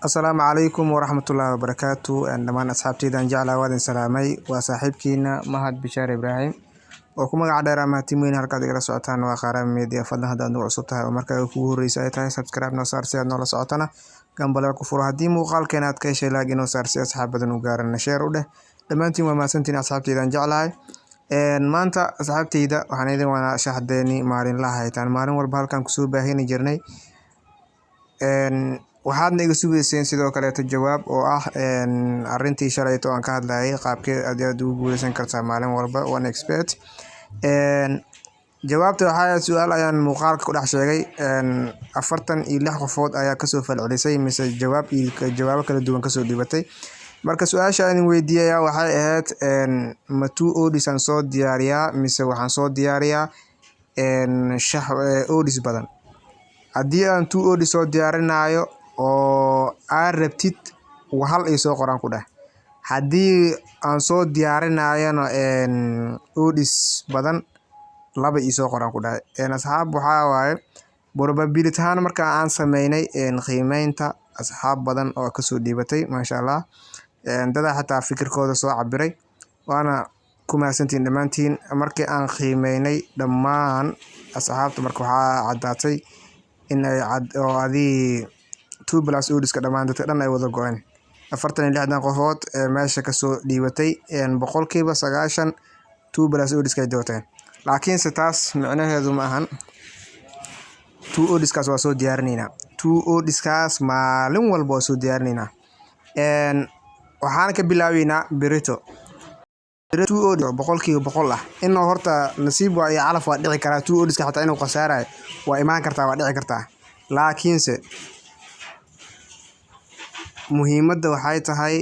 السلام عليكم ورحمة الله وبركاته دمان أصحابتيda aan jeclahay waan idin salaamay waa saaxiibkiina Mahad Bishaar Ibraahim oo ku magac dheer mahadtimiin halkaad igala socotaan waa Qaran Media fadlan haddaad nagu cusub tahay oo markaa kugu horreysay ay tahay subscribe noo saar si aad noola socotana gambaleelka ku furo haddii muuqaalkeena aad ka heshay like inoo saar si asxaab badan u gaarana share u dheh dhammaantiin waa mahadsantiin asxaabteyda aan jeclahay maanta asxaabteyda waxaan idin wadaa shaxdeeni maalinlaha haytaan maalin walba halkan kusoo baahini jirnay waxaadna iga sugayseen sidoo kaleeto jawaab oo ah arrintii shalayto aan ka hadlayay qaabkee aad ugu guuleysan kartaa maalin walba one expert jawaabta waxaa su'aal ayaan muuqaalka ku dhex sheegay 46 qofood ayaa kasoo falcelisay mise jawaabo kala duwan kasoo dhibatay marka su'aasha aan weydiiyay waxay ahayd ma 2 odds aan soo diyaariyaa mise waxaan soo diyaariyaa odds badan haddii aan 2 odds soo diyaarinayo oo aad rabtid hal ay soo qoraan ku dheh haddii aan soo diyaarinayana odds badan laba ii soo qoraan ku dheh asxaab waxaa waaye probability ahaan marka aan sameynay qiimeynta asxaab badan oo kasoo dhiibatay maasha Allah dada xataa fikirkooda soo cabiray waana ku mahadsantiin dhammaantiin markii aan qiimeynay dhammaan asxaabta marka waxaa caddaatay in ay adii 2 plus odds ka dhamaan dadka dhan ay wada go'een 46 qofood meesha kasoo dhiibatay boqolkiiba 90 2 plus odds ka dooteen laakiin se taas macnaheedu ma ahan 2 odds kaas waa soo diyaarinayna 2 odds kaas maalin walba waa soo diyaarinayna waxaan ka bilaabeynaa berito 2 odds boqolkiiba 100 ah inuu horta nasiib waa iyo calaf waa dhici karaa 2 odds ka xataa inuu qasaarayo waa imaan kartaa waa dhici kartaa laakiinse muhiimadda waxay tahay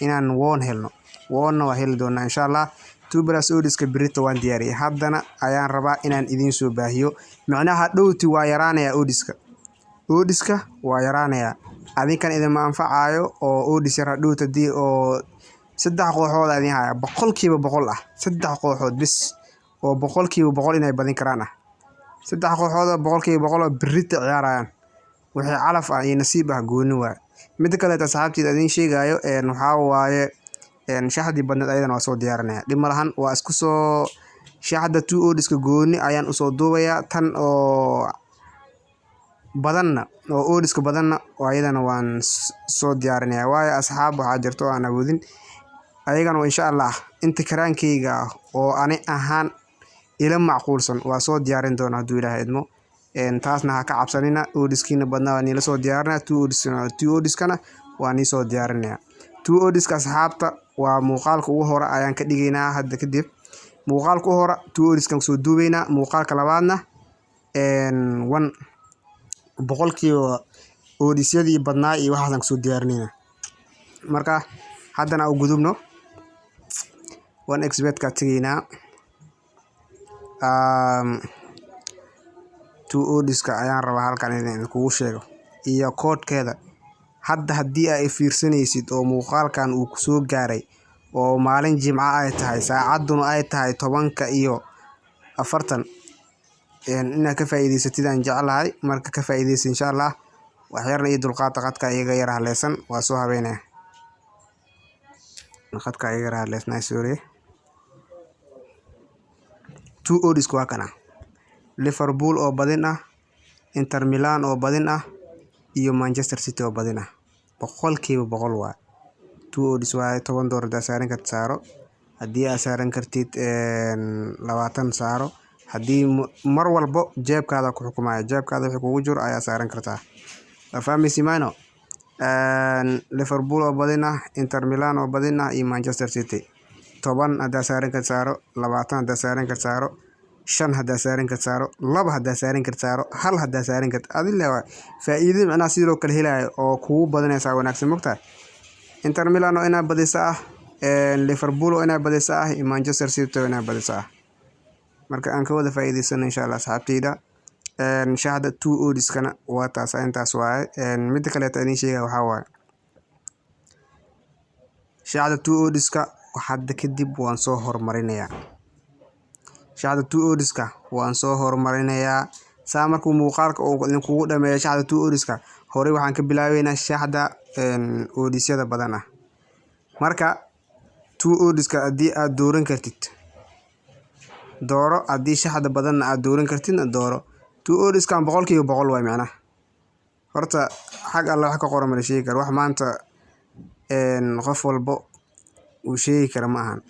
inaan woon helno woonna waa heli doonaa insha Allah 2 plus odds ka berito waan diyaariyay haddana ayaan rabaa inaan idiin soo baahiyo macnaha dhowti waa yaraanaya odds ka waa yaraanaya adinkan idin anfacayo oo odds yara dhowtadii oo 3 kooxood aan idin haya boqolkiiba 100 ah 3 kooxood bis oo boqolkiiba 100 inay badin karaan ah 3 kooxood boqolkiiba 100 oo berito ciyaarayaan wixii calaf ah iyo nasiib ah gooni waa mid kale asxaabteyda idin sheegayo waxaa waaye shaxdii badneed ayadana waa soo diyaarinaya dhib malahan waa isku soo shaxda 2 odds ka gooni ayaan usoo duubayaa tan oo badanna oo odds ka badanna ayadana waan soo diyaarinaya waayo asxaab waxaa jirto aan awoodin ayagana insha Allah inta karaankeyga oo ani ahaan ila macquulsan waa soo diyaarin doona hadduu Ilaahay idmo taasna ha ka cabsanina odds-kiina badnaa waa la soo diyaarinaa 2 odds kana waa ni soo diyaarinaya 2 odds ka asxaabta waa muuqaalka ugu hore ayaan ka dhigaynaa hadda kadib muuqaalka ugu hore 2 odds kan soo duubaynaa muuqaalka labaadna 1 boqolkiiba odds-yadii badnaa iyo waxaas aan soo diyaarinayna marka haddana u gudubno one expert ka tagaynaa 2 odds ka ayaan rabaa halkan idin kugu sheego iyo koodkeeda hadda haddii ay fiirsanaysid oo muuqaalkan uu soo gaaray oo maalin jimca ay tahay saacaduna ay tahay 10:40 inaad ka faa'iideysatid aan jeclahay marka ka faa'iideysa insha Allah wax yarna iyo dulqaad qadka iyaga yar haleysan waa soo habeynaya qadka iyaga yar haleysan sorry 2 odds waa kana Liverpool oo badin ah Inter Milan oo badin ah iyo Manchester City oo badin ah boqolkiiba 100 waa 2 odds waa $10 saaran kartid saaro haddii aad saaran kartid 20 saaro haddii mar walba jeebkaada ku xukumayo jeebkaada wixii kugu jiro ayaa saaran kartaa fahmaysimaano Liverpool oo badin ah Inter Milan oo badin ah iyo Manchester City 10 hadda saaran kartid saaro 20 hadda saaran kartid saaro 5 hadda saaran kartid saaro 2 hadda saaran kartid saaro 1 hadda saaran kartid adile waa faa'iido macna sidoo kale helayo oo kugu badanaysa wanaagsan mogtahay Inter Milan oo inaa badisa ah Liverpool oo inaa badisa ah iyo Manchester City oo inaa badisa ah marka aan ka wada faa'iideysano insha Allah asxaabteyda shaxda 2 odds kana waa taas intaas waaye mid kale idin sheegay waxaa waaye shaxda 2 odds ka hadda kadib waan soo hormarinayaa shaxda 2 odds ka waan soo hormarinayaa saa markuu muuqaalka uu idinkugu dhameeyo shaxda 2 odiska horey waxaan ka bilaabeynaa shaxda odisyada badan ah. Marka 2 odiska haddii aad dooran kartid dooro, haddii shaxda badanna aad dooran kartidna dooro. 2 odiskan 100% waay macnaha. Horta xag alla wax ka qoran ma la sheegi karo, wax maanta qof walbo uu sheegi kara ma ahan.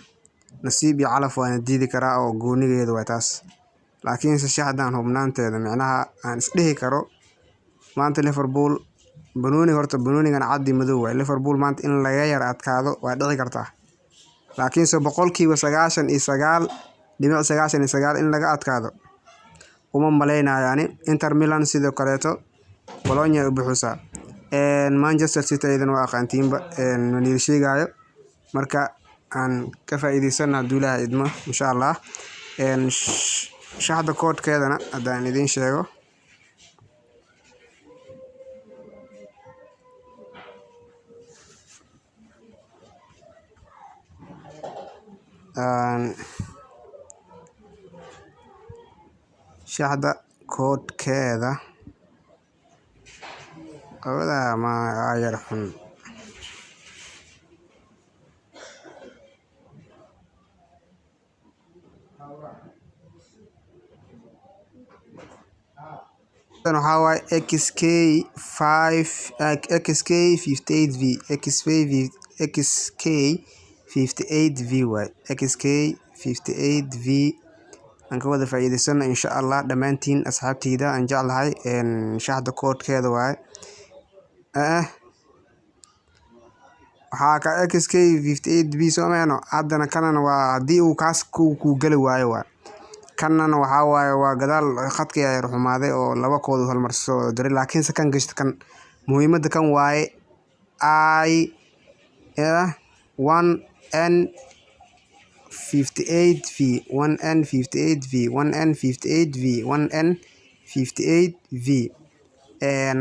Nasiib iyo calaf waana diidi karaa oo goonigeeda waa taas. Laakiinse shaxdan hubnaanteeda macnaha aan isdhihi karo maanta Liverpool horta banoonigan cad iyo madow waay. Liverpool maanta in laga yar adkaado waa dhici kartaa, laakiinse 99.99% in laga adkaado uma maleynayo ani. Inter Milan sidoo kaleeto Bologna u buuxsaa. Manchester City ayadana waa aqaantiinba maniil sheegayo. Marka aan ka faa'iideysano hadduu Ilaahay idmo insha Allah. Shaxda koodhkeedana haddaan idiin sheego shaxda koodhkeeda qawada ma yar xun. Waxaa waaye XK58V XK58V waay. XK58V aan ka wada faa'iideysano insha Allah dhammaantiin asxaabteyda aan jeclahay. Shaxda koodhkeeda waay waxaa ka XK58V soomeyno. Haddana kanana waa haddii uu kaas ku gali waayo waay. Kanana waxaa waaye waa gadaal khadkii ay xumaaday oo laba koodu hal mar soo diray, laakiinse kan gashta kan muhiimada kan waaye IN1N58V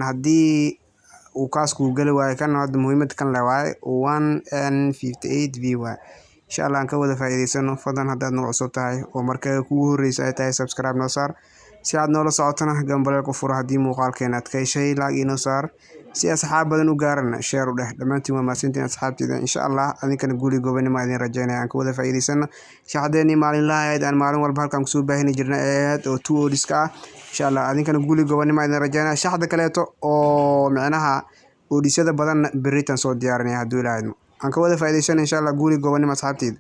haddii uu kaas ku gali waayo kan hadda muhiimada kan la waaye 1N58V waay. insha Allah aan ka wada faa'iideysano. Fadlan haddaad nagu cusub tahay oo markaa kugu horeysa ay tahay subscribe noo saar si aad noola socotana gambaleel ku furo haddii muuqaalkeena aad ka heshay. Like inoo saar si asxaab badan u gaarana share u dheh. Dhammaantiin waa mahadsantiin asxaabteyda. insha Allah adinkana guuli goobnimo idin rajaynaya aan ka wada faa'iideysano. shaxdeeni maalinlaha ahayd aan maalin walba halkan kusoo baahini jirnay ahayd oo 2 odiska ah. insha Allah adinkana guuli goobnimo idin rajaynaya. Shaxda kaleeto oo macnaha odisyada badan beritan soo diyaarinaya hadduu Ilaahay idmo. aan ka wada faa'iideysano insha Allah guuli goobnimo asxaabteyda.